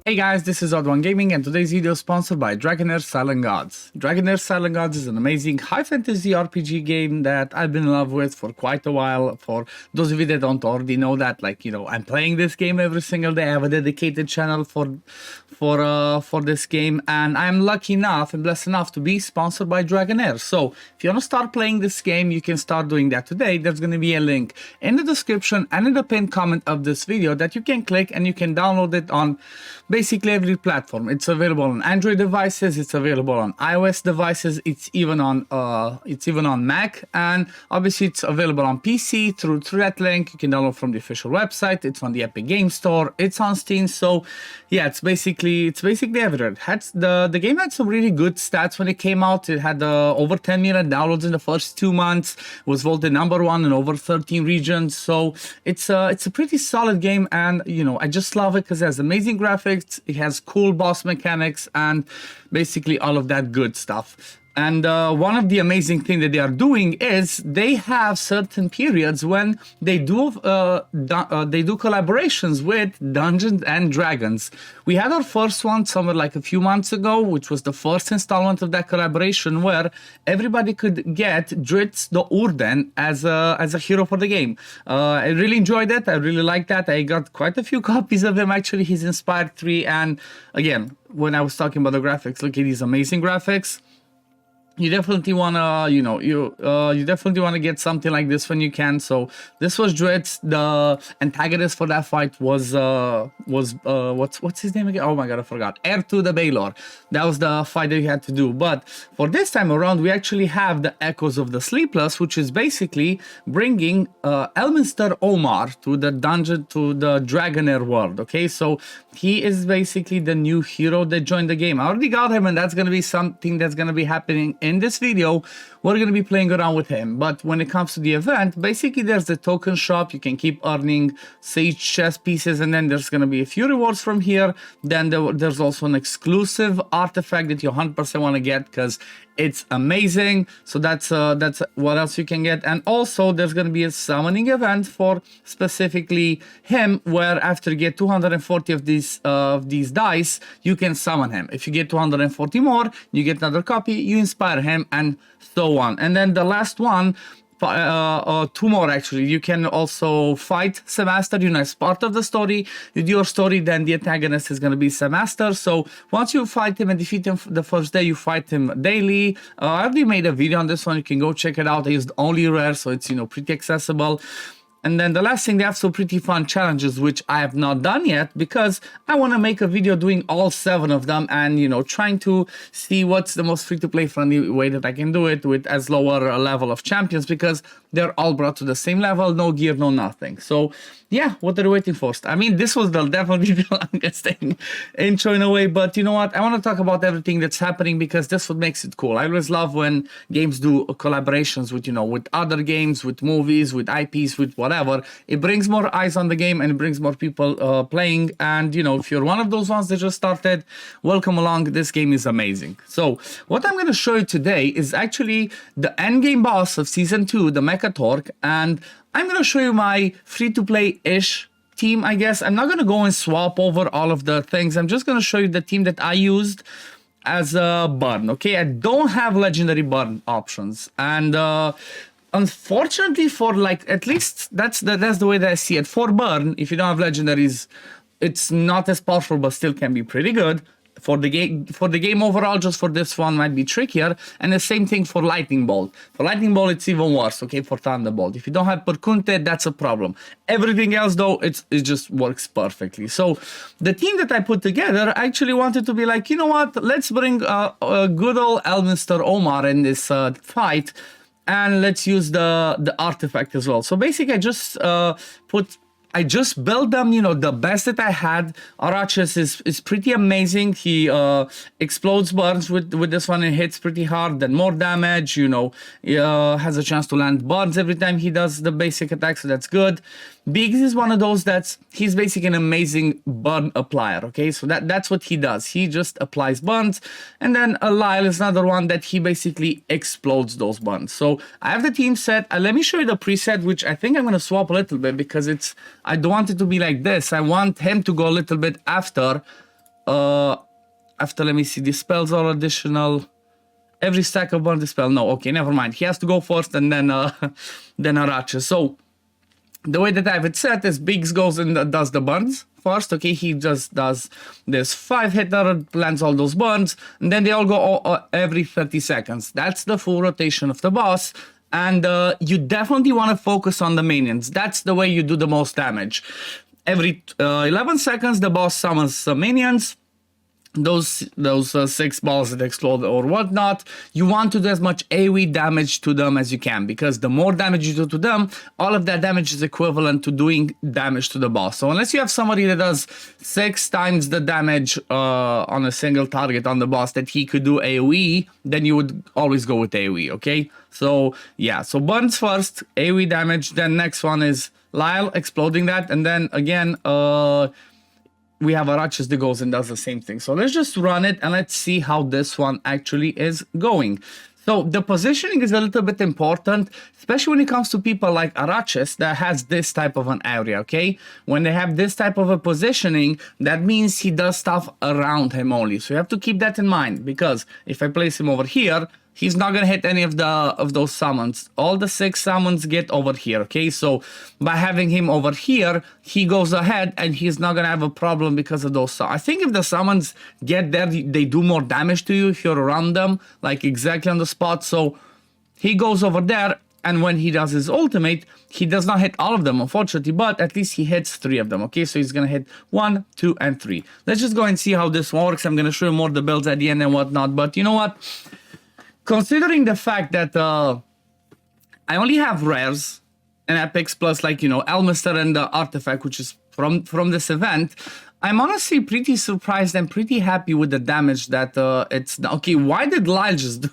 Hey guys, this is OddOneGaming and today's video is sponsored by Dragonheir Silent Gods. Dragonheir Silent Gods is an amazing high fantasy RPG game that I've been in love with for quite a while. For those of you that don't already know that, I'm playing this game every single day. I have a dedicated channel for this game, and I'm lucky enough and blessed enough to be sponsored by Dragonheir. So if you want to start playing this game, you can start doing that today. There's going to be a link in the description and in the pinned comment of this video that you can click and you can download it on basically every platform. It's available on Android devices, it's available on iOS devices, it's even on Mac, and obviously it's available on PC through that link. You can download from the official website. It's on the Epic Game Store, it's on Steam. So yeah, it's basically everywhere. The game had some really good stats when it came out. It had over 10 million downloads in the first 2 months. It was voted #1 in over 13 regions. So it's a pretty solid game, and I just love it because it has amazing graphics. It has cool boss mechanics and basically all of that good stuff. And one of the amazing things that they are doing is they have certain periods when they do collaborations with Dungeons and Dragons. We had our first one somewhere like a few months ago, which was the first installment of that collaboration, where everybody could get Dritz the Urden as a hero for the game. I really enjoyed it. I really liked that. I got quite a few copies of him actually. He's Inspired 3, and again, when I was talking about the graphics, look at these amazing graphics. You definitely wanna, you definitely wanna get something like this when you can. So this was Dritz. The antagonist for that fight was what's his name again? Oh my god, I forgot. F2 the Baylor. That was the fight that you had to do. But for this time around, we actually have the Echoes of the Sleepless, which is basically bringing Elminster Omar to the dungeon, to the Dragonheir world. Okay, so he is basically the new hero that joined the game. I already got him, and that's gonna be something that's gonna be happening in this video. We're going to be playing around with him. But when it comes to the event, basically there's the token shop. You can keep earning sage chest pieces, and then there's going to be a few rewards from here. Then there's also an exclusive artifact that you 100% want to get because it's amazing. So that's what else you can get. And also there's going to be a summoning event for specifically him, where after you get 240 of these dice, you can summon him. If you get 240 more, you get another copy, you inspire him, and so on. And then the last one, 2 more actually. You can also fight Semaster, as part of the story. You do your story, then the antagonist is going to be Semaster. So once you fight him and defeat him the first day, you fight him daily. I already made a video on this one. You can go check it out. I used only rare, so it's pretty accessible. And then the last thing, they have some pretty fun challenges, which I have not done yet because I want to make a video doing all 7 of them and, trying to see what's the most free-to-play friendly way that I can do it with as lower a level of champions, because they're all brought to the same level, no gear, no nothing. So yeah, what are you waiting for? I mean, this was definitely the longest intro in a way, but you know what? I want to talk about everything that's happening because that's what makes it cool. I always love when games do collaborations with, with other games, with movies, with IPs, with whatever. It brings more eyes on the game and it brings more people playing. And, if you're one of those ones that just started, welcome along. This game is amazing. So what I'm going to show you today is actually the end game boss of Season 2, the Mecha Torque, and I'm going to show you my free-to-play-ish team, I guess. I'm not going to go and swap over all of the things. I'm just going to show you the team that I used as a burn, okay? I don't have legendary burn options. And unfortunately for, at least that's the way that I see it. For burn, if you don't have legendaries, it's not as powerful, but still can be pretty good. For the game overall, just for this one might be trickier. And the same thing for Lightning Bolt. For Lightning Bolt, it's even worse, okay, for Thunderbolt. If you don't have Perkunte, that's a problem. Everything else, though, it just works perfectly. So the team that I put together, I actually wanted to be like, you know what, let's bring a good old Elminster Omar in this fight, and let's use the artifact as well. So basically, I just built them, the best that I had. Arachis is pretty amazing. He explodes burns with this one and hits pretty hard, then more damage, has a chance to land burns every time he does the basic attack, so that's good. Biggs is one of those he's basically an amazing burn applier, okay? So that's what he does. He just applies burns. And then Lyle is another one that he basically explodes those burns. So I have the team set. Let me show you the preset, which I think I'm going to swap a little bit because I don't want it to be like this. I want him to go a little bit after After, let me see, dispels all additional. Every stack of burn dispel. No, okay, never mind. He has to go first and then then Arachis. So the way that I have it set is Biggs goes and does the burns first. Okay, he just does this 5-hitter, lands all those burns, and then they all go every 30 seconds. That's the full rotation of the boss. And you definitely want to focus on the minions. That's the way you do the most damage. Every 11 seconds, the boss summons some minions. Those 6 balls that explode or whatnot, you want to do as much AoE damage to them as you can, because the more damage you do to them, all of that damage is equivalent to doing damage to the boss. So unless you have somebody that does 6 times the damage on a single target on the boss that he could do AoE, then you would always go with AoE, okay? So yeah, so burns first, AoE damage, then next one is Lyle exploding that, and then again, we have Arachis that goes and does the same thing. So let's just run it and let's see how this one actually is going. So the positioning is a little bit important, especially when it comes to people like Arachis that has this type of an area, okay? When they have this type of a positioning, that means he does stuff around him only. So you have to keep that in mind, because if I place him over here, he's not gonna hit any of those summons. All the 6 summons get over here, okay? So by having him over here, he goes ahead and he's not gonna have a problem because of those. I think if the summons get there, they do more damage to you if you're around them, like exactly on the spot. So he goes over there, and when he does his ultimate, he does not hit all of them, unfortunately, but at least he hits 3 of them, okay? So he's gonna hit 1, 2, and 3. Let's just go and see how this works. I'm gonna show you more the builds at the end and whatnot, but you know what? Considering the fact that I only have rares and epics plus, like, you know, Elminster and the artifact, which is from this event, I'm honestly pretty surprised and pretty happy with the damage that it's... Okay, why did Lyle just do...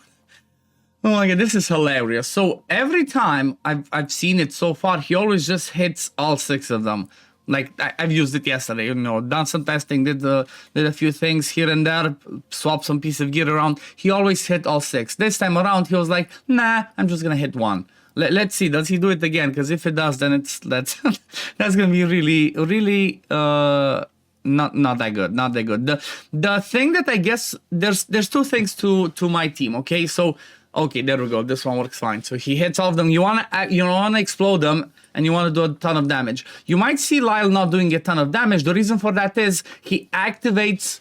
Oh my god, this is hilarious. So every time I've seen it so far, he always just hits all 6 of them. Like, I've used it yesterday, you know, done some testing, did a few things here and there, swapped some piece of gear around. He always hit all 6. This time around, he was like, nah, I'm just gonna hit 1. Let's see, does he do it again? Because if it does, then that's gonna be really not that good, not that good. The thing that I guess, there's 2 things to my team, okay? So, okay, there we go, this one works fine. So he hits all of them, you wanna explode them, and you want to do a ton of damage. You might see Lyle not doing a ton of damage. The reason for that is he activates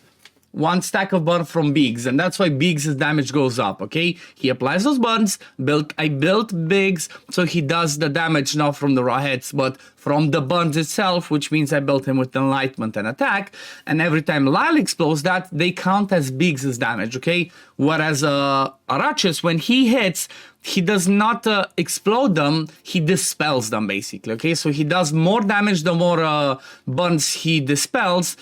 1 stack of burn from Biggs, and that's why Biggs' damage goes up, okay? He applies those burns. I built Biggs, so he does the damage not from the raw hits, but from the burns itself, which means I built him with enlightenment and attack, and every time Lyle explodes that, they count as Biggs' damage, okay? Whereas Arachis, when he hits, he does not explode them, he dispels them, basically, okay? So he does more damage the more burns he dispels.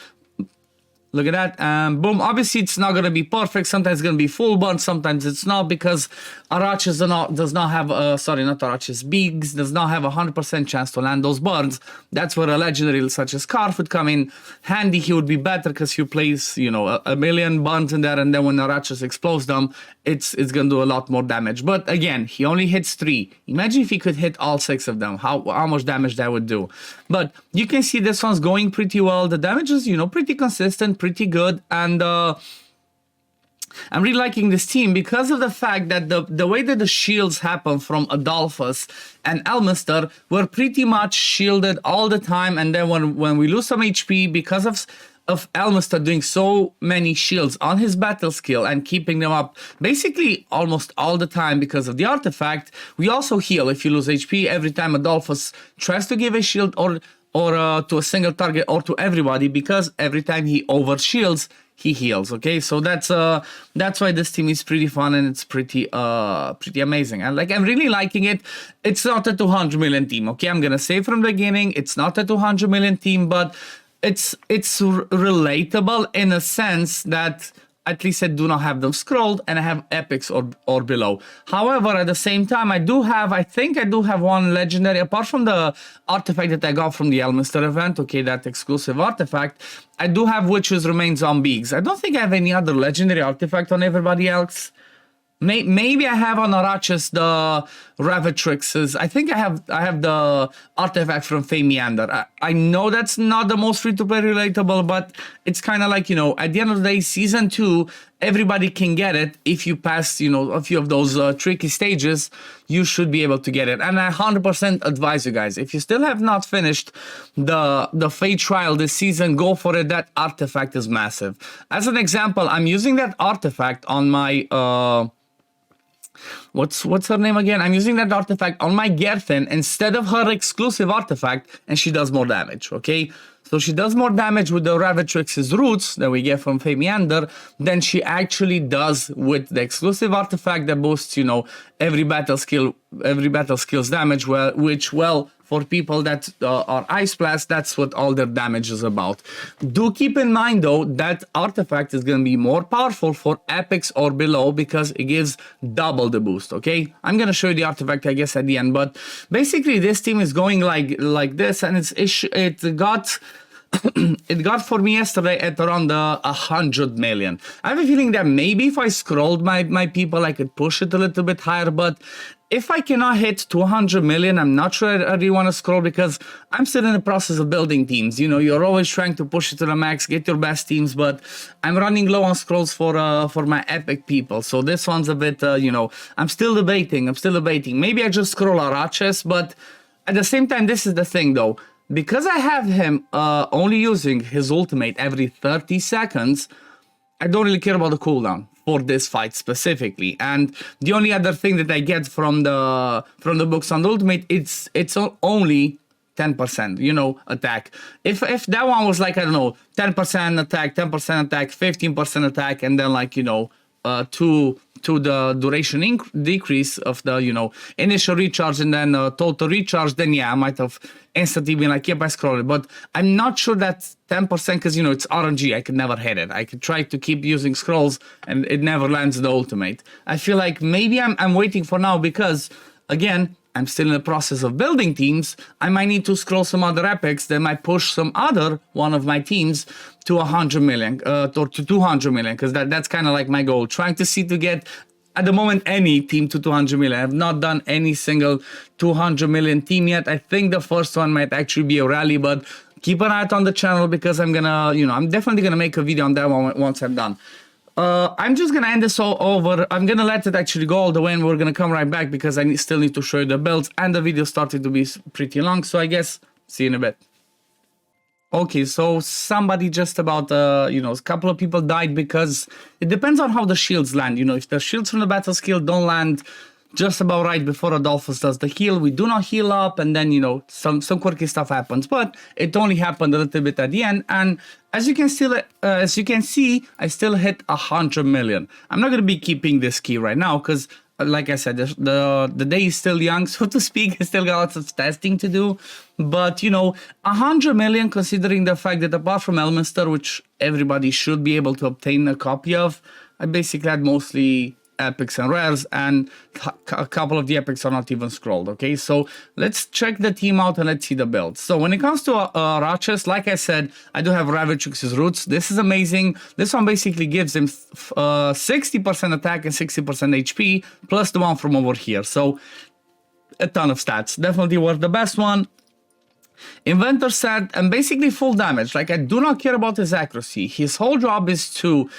Look at that, boom. Obviously, it's not going to be perfect. Sometimes it's going to be full burn, sometimes it's not, because Arachis does not have, sorry, not Arachis, Biggs does not have 100% chance to land those burns. That's where a legendary such as Scarf would come in handy. He would be better because you place, you know, a million burns in there, and then when Arachis explodes them, it's going to do a lot more damage. But again, he only hits 3. Imagine if he could hit all 6 of them, how much damage that would do. But you can see this one's going pretty well. The damage is, you know, pretty consistent, pretty good, and I'm really liking this team because of the fact that the way that the shields happen from Adolphus and Elminster were pretty much shielded all the time, and then when we lose some HP because of Elminster doing so many shields on his battle skill and keeping them up basically almost all the time because of the artifact, we also heal if you lose HP every time Adolphus tries to give a shield or to a single target or to everybody, because every time he over shields, he heals. Okay, so that's why this team is pretty fun and it's pretty amazing, and like I'm really liking it. It's not a 200 million team, okay? I'm gonna say from the beginning, it's not a 200 million team, but it's relatable in a sense that at least I do not have them scrolled and I have epics or below. However, at the same time, I think I do have 1 legendary, apart from the artifact that I got from the Elminster event, okay, that exclusive artifact. I do have Witches Remains on Biggs. I don't think I have any other legendary artifact on everybody else. Maybe I have on Arachis Ravatrixes. I think I have the artifact from Meander. I know that's not the most free-to-play relatable, but it's kind of like, you know, at the end of the day, Season 2, everybody can get it. If you pass, you know, a few of those tricky stages, you should be able to get it. And I 100% advise you guys, if you still have not finished the Fate trial this season, go for it. That artifact is massive. As an example, I'm using that artifact on my what's her name again? I'm using that artifact on my Gerthin instead of her exclusive artifact, and she does more damage, okay? So she does more damage with the Ravatrix's roots that we get from Meander than she actually does with the exclusive artifact that boosts, you know, every battle skill's damage, which for people that are Ice Blast, that's what all their damage is about. Do keep in mind though, that artifact is going to be more powerful for epics or below because it gives double the boost, okay? I'm going to show you the artifact, I guess, at the end, but basically this team is going like this, and it got it got for me yesterday at around 100 million. I have a feeling that maybe if I scrolled my people, I could push it a little bit higher, but if I cannot hit 200 million, I'm not sure I really want to scroll because I'm still in the process of building teams. You know, you're always trying to push it to the max, get your best teams, but I'm running low on scrolls for my epic people. So this one's a bit, you know, I'm still debating. Maybe I just scroll Araches, but at the same time, this is the thing though. Because I have him only using his ultimate every 30 seconds, I don't really care about the cooldown for this fight specifically. And the only other thing that I get from the books on the ultimate, it's only 10%, you know, attack. If that one was like, I don't know, 10% attack, 10% attack, 15% attack, and then like, you know, to the duration decrease of the, you know, initial recharge and then total recharge, then yeah, I might have instantly been like, yep, I scrolled it. But I'm not sure that's 10% because, you know, it's RNG. I could never hit it. I could try to keep using scrolls and it never lands the ultimate. I feel like maybe I'm waiting for now because, again, I'm still in the process of building teams. I might need to scroll some other epics that might push some other one of my teams to 100 million or to 200 million, because that's kind of like my goal. Trying to see to get, at the moment, any team to 200 million. I have not done any single 200 million team yet. I think the first one might actually be a rally, but keep an eye out on the channel because I'm gonna, you know, I'm definitely gonna make a video on that one once I'm done. I'm just gonna end this all over. I'm gonna let it actually go all the way and we're gonna come right back because I still need to show you the builds and the video started to be pretty long, so I guess see you in a bit. Okay, so somebody just about, you know, a couple of people died because it depends on how the shields land. You know, if the shields from the battle skill don't land just about right before Adolphus does the heal, we do not heal up, and then, you know, some quirky stuff happens. But it only happened a little bit at the end, and as you can see, I still hit 100 million. I'm not gonna be keeping this key right now because, like I said, the day is still young, so to speak. I still got lots of testing to do. But, you know, 100 million, considering the fact that apart from Elminster, which everybody should be able to obtain a copy of, I basically had mostly epics and rares, and a couple of the epics are not even scrolled, okay? So let's check the team out and let's see the build. So when it comes to Ratchas, like I said, I do have Ravatrix's roots. This is amazing. This one basically gives him 60% attack and 60% HP, plus the one from over here. So a ton of stats. Definitely worth the best one. Inventor set, and basically full damage. Like, I do not care about his accuracy. His whole job is to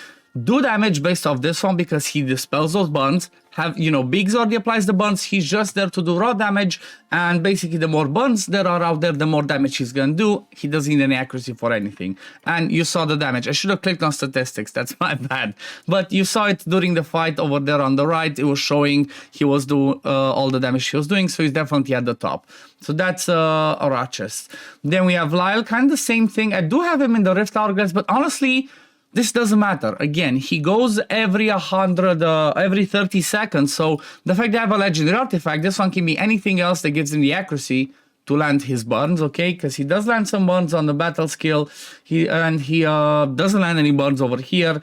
do damage based off this one because he dispels those burns. Have, you know, Biggs already applies the burns. He's just there to do raw damage, and basically the more burns there are out there, the more damage he's gonna do. He doesn't need any accuracy for anything. And you saw the damage. I should have clicked on statistics, that's my bad. But you saw it during the fight over there on the right. It was showing he was doing all the damage he was doing, so he's definitely at the top. So that's Arachis. Then we have Lyle, kind of the same thing. I do have him in the Rift Hourglass, but honestly, this doesn't matter. Again, he goes every 30 seconds. So the fact that I have a legendary artifact, this one can be anything else that gives him the accuracy to land his burns, okay? Because he does land some burns on the battle skill. He doesn't land any burns over here.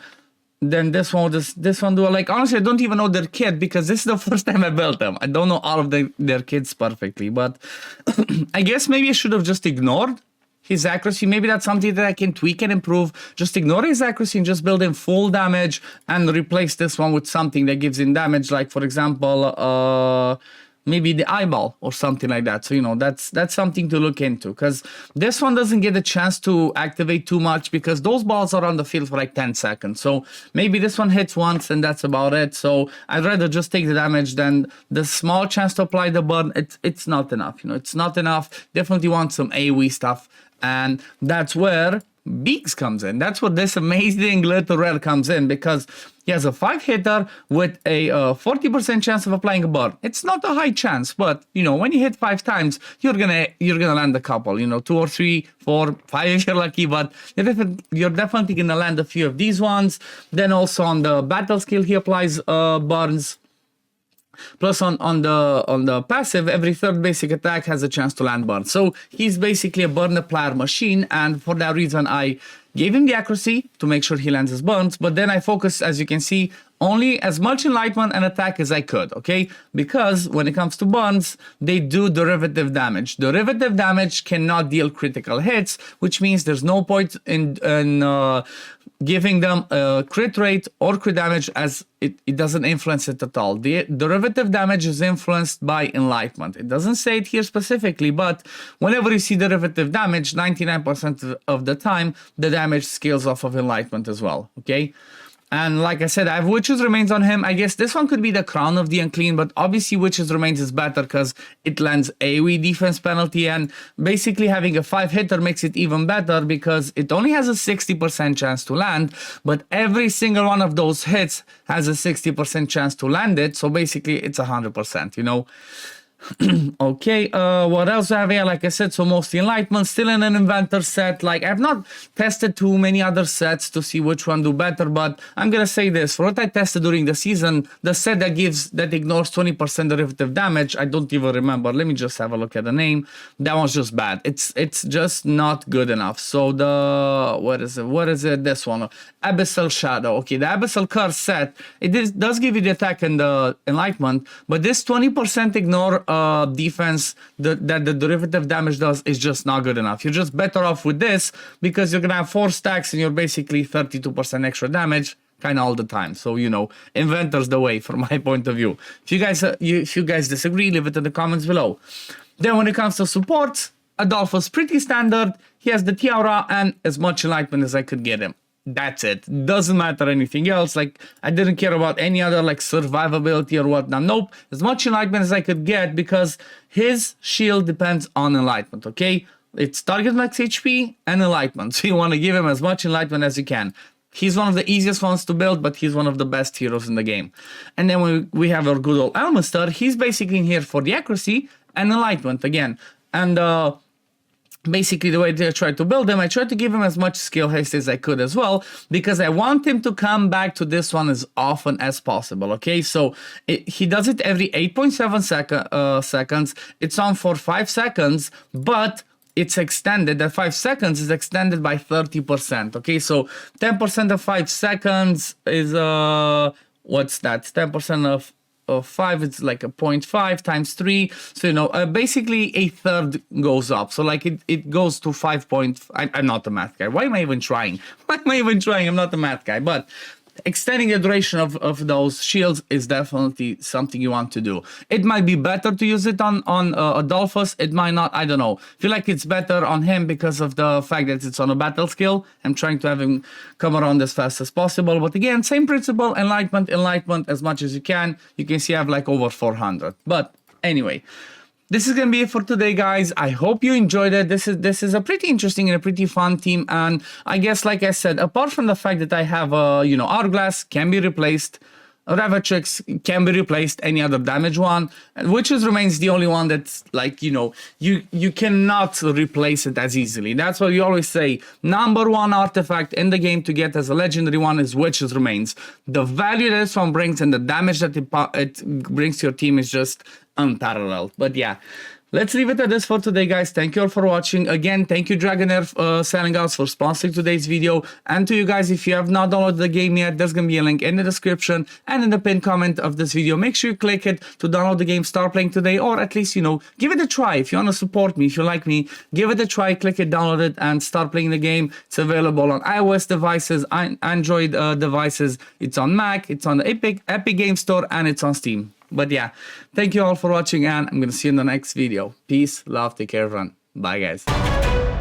Then this one do, like, honestly, I don't even know their kit because this is the first time I built them. I don't know all of their kits perfectly, but I guess maybe I should have just ignored his accuracy. Maybe that's something that I can tweak and improve. Just ignore his accuracy and just build in full damage and replace this one with something that gives him damage. Like, for example, maybe the eyeball or something like that. So, you know, that's something to look into, because this one doesn't get a chance to activate too much because those balls are on the field for like 10 seconds. So maybe this one hits once and that's about it. So I'd rather just take the damage than the small chance to apply the burn. It's not enough, you know, it's not enough. Definitely want some AoE stuff, and that's where Beaks comes in. That's what this amazing little rare comes in, because he has a 5-hitter with a 40% chance of applying a burn. It's not a high chance, but you know, when you hit 5 times, you're gonna land a couple. You know, 2 or 3, 4, 5 if you're lucky, but you're definitely gonna land a few of these ones. Then also on the battle skill, he applies burns. Plus on the passive, every third basic attack has a chance to land burn. So he's basically a burn applier machine, and for that reason I gave him the accuracy to make sure he lands his burns, but then I focused, as you can see, only as much enlightenment and attack as I could, okay? Because when it comes to burns, they do derivative damage. Derivative damage cannot deal critical hits, which means there's no point in giving them a crit rate or crit damage, as it doesn't influence it at all. The derivative damage is influenced by enlightenment. It doesn't say it here specifically, but whenever you see derivative damage, 99% of the time, the damage scales off of enlightenment as well, okay? And like I said, I have Witch's Remains on him. I guess this one could be the Crown of the Unclean, but obviously Witch's Remains is better because it lands AoE defense penalty, and basically having a 5-hitter makes it even better because it only has a 60% chance to land, but every single one of those hits has a 60% chance to land it, so basically it's 100%, you know? Okay, what else do I have here? Like I said, so mostly enlightenment, still in an inventor set. Like, I've not tested too many other sets to see which one do better, but I'm gonna say this, for what I tested during the season, the set that ignores 20% derivative damage, I don't even remember. Let me just have a look at the name. That one's just bad. It's just not good enough. So what is it? This one, Abyssal Shadow. Okay, the Abyssal Curse set, does give you the attack and the enlightenment, but this 20% ignore defense that the derivative damage does is just not good enough. You're just better off with this because you're gonna have 4 stacks and you're basically 32% extra damage kind of all the time. So, you know, inventor's the way from my point of view. If you guys disagree, leave it in the comments below. Then when it comes to supports, Adolfo's pretty standard. He has the Tiara and as much enlightenment as I could get him. That's it. Doesn't matter anything else. Like, I didn't care about any other like survivability or whatnot. Nope. As much enlightenment as I could get because his shield depends on enlightenment, okay? It's target max HP and enlightenment. So you want to give him as much enlightenment as you can. He's one of the easiest ones to build, but he's one of the best heroes in the game. And then we have our good old Elminster. He's basically in here for the accuracy and enlightenment again. And basically the way I tried to build him, I tried to give him as much skill haste as I could as well, because I want him to come back to this one as often as possible, okay? So he does it every 8.7 seconds. It's on for 5 seconds, but it's extended. That 5 seconds is extended by 30%, okay? So 10% of 5 seconds is, what's that? 10% of 5, it's like a 0.5 times 3, so you know, basically a third goes up. So like it goes to 5 point. I'm not a math guy. Why am I even trying? I'm not a math guy, but extending the duration of those shields is definitely something you want to do. It might be better to use it on Adolphus. It might not. I don't know. I feel like it's better on him because of the fact that it's on a battle skill. I'm trying to have him come around as fast as possible. But again, same principle. Enlightenment as much as you can. You can see I have like over 400. But anyway, this is gonna be it for today, guys. I hope you enjoyed it. This is a pretty interesting and a pretty fun team, and I guess, like I said, apart from the fact that I have you know, Hourglass can be replaced, Ravatrix can be replaced, any other damage one, which remains the only one that's like, you know, you cannot replace it as easily. That's why we always say #1 artifact in the game to get as a legendary one is Witch's Remains. The value that this one brings and the damage that it brings to your team is just unparalleled. But yeah, let's leave it at this for today, guys. Thank you all for watching. Again, thank you Dragonheir Selling House for sponsoring today's video. And to you guys, if you have not downloaded the game yet, there's gonna be a link in the description and in the pinned comment of this video. Make sure you click it to download the game, start playing today, or at least, you know, give it a try. If you want to support me, if you like me, give it a try, click it, download it, and start playing the game. It's available on iOS devices, Android devices. It's on Mac, it's on the Epic Game Store, and it's on Steam. But yeah, thank you all for watching, and I'm gonna see you in the next video. Peace, love, take care, everyone. Bye, guys.